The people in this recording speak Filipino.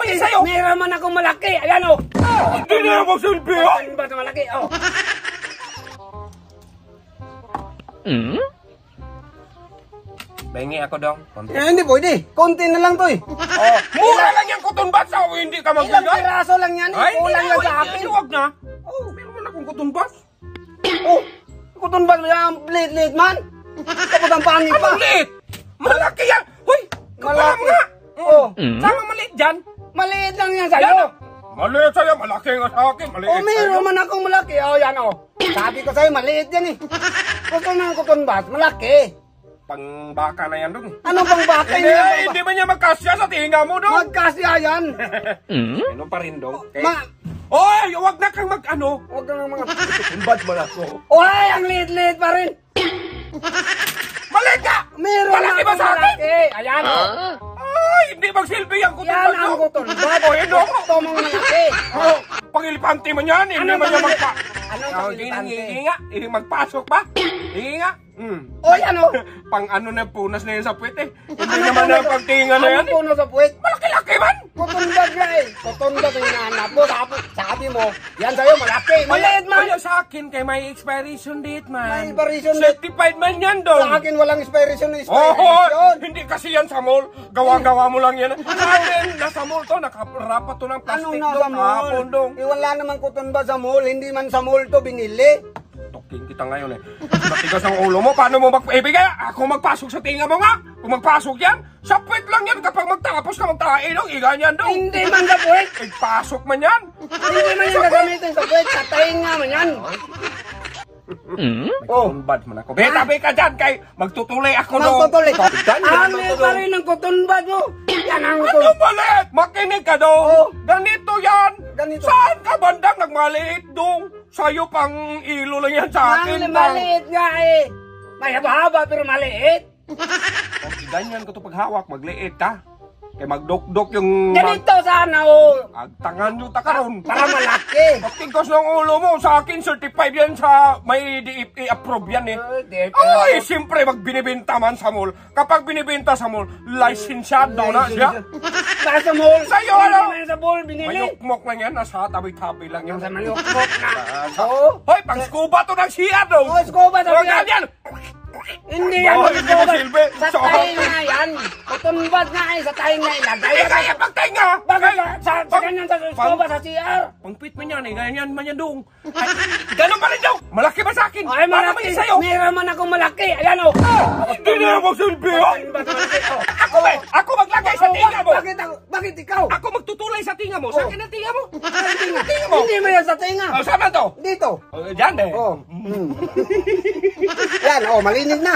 malaki sa'yo. Meron man akong malaki. Ayan o. Hindi na ako silbi, ha? Cotton bud na malaki. Oh. Bengi ako dong. Hindi pwede. Konti na lang to eh. Oh, mura lang yung cotton bud sa hindi ka Ilang magbigay. piraso lang yan eh. Ay, Kulang yan sa akin. Huwag na. Oh, meron man akong cotton bud. Oh, cotton bud mo yan. Lit man. Tapos ang pangit pa. Ang liit. Malaki yan. Hoy, kapala Malaki. mo nga. Oh, Sama maliit dyan. maliit lang yan sa'yo. Maliit sa'yo, malaki nga sa akin. Maliit Oh, meron man akong malaki. Oh, yan oh. Sabi ko sa'yo, maliit yan eh. Gusto ng cotton bud, malaki. Pang baka na yan dong. Ano bang bakay Hindi, niya? hindi ba niya magkasya sa tinga mo dong? Magkasya yan. Ano pa rin dong? Okay. Ma, Oy, wag na kang mag-ano. huwag ka ng mga... Bad mo na ako. Oy, ang liit-liit pa rin. Maliit ka! Meron Malaki ba akong sa akin? malaki. Ayan oh. Ay, hindi magsilbi ang kutin Yan ang cotton bud. Oh, yun dong. Gusto mong malaki. Oh, pangilipante man yan. Hindi Anong man yan magpa... Anong Oh, pangilipante? hingi nga. Magpasok ba? Hingi nga. Oh, yan oh. Pang ano na punas na yan sa puwet eh. Hindi naman na pagtinga na yan Ano eh. puno sa puwet? Malaki-laki man. Cotton bud nga eh. Cotton bud yung hinahanap mo. Sabi mo, yan sa'yo malaki. Maliit man. Kaya sa akin kay may expiration date man. May expiration date. Certified man yan dong. Sa akin walang expiration. Oh, hindi kasi yan sa mall. Gawa-gawa mo lang yan. Sa akin, nasa mall to. Nakarapat to ng plastic Anong nasa mall? dong. Wala naman cotton bud sa mall. Hindi man sa mall to binili. Tokin kita ngayon eh. Matigas ang ulo mo. Paano mo mag-ibigay? Ako magpasok sa tinga mo nga. Kung magpasok yan, sa puwet lang yan. Kapag magtapos ka magtae dong, iganyan dong. Hindi man sa puwet. Pasok man yan. Hindi man yan gagamitin sa puwet. Sa tainga man yan. Oh, bad man ako. Tabi ka dyan kay magtutuloy ako dong. Magtutuloy. Dyan, Ang liit pa rin ng cotton bud mo. Yan ang Ano cotton. maliit? Makinig ka dong. Oh. Ganito yan. Ganito. Saan ka bandang nagmaliit dong? Sa'yo pang ilo lang yan sa akin. Maliit nga eh. May haba-haba pero maliit. Okay, ganyan ko to paghawak. Magliit ha. Kaya magdok-dok yung... Ganito sana oh. Agtangan nyo ta karon. Para malaki. Pagtingkos ng ulo mo, sa akin certified yan sa may i-approve yan eh. Ay, siyempre magbinibenta man sa mall. Kapag binibenta sa mall, licensyado na siya. Nasa mall. Sa'yo, ano? Sa mall binili. Mayukmok lang yan, nasa tabi-tabi lang yan. Sa mayukmok na. Oh. Hoy, pang scuba to ng siya dong. Oh, scuba to Huwag siya. yan. Hindi yan. Oh, hindi mo silbi. Sa So- tainga yan. Cotton bud nga eh. Sa tainga ilagay. Ay, kaya pagtinga. Bakit sa ganyan sa scuba sa CR? Pangpit man yan eh, ganyan man yan dong. Ay, ganun pa rin dong. Malaki ba sa akin? Ay, Para malaki. may sa'yo. Meron man akong malaki. Ayan o. Hindi na ako silbi, ha? Ako maglagay sa tinga mo. Bakit ikaw? Ako magtutulay sa tinga mo. Sa akin ang tinga mo. Tinga mo. Hindi mo yan sa tinga. Oh, saan na to? Dito. Oh, dyan eh. Oh. Yan, oh, malinis na.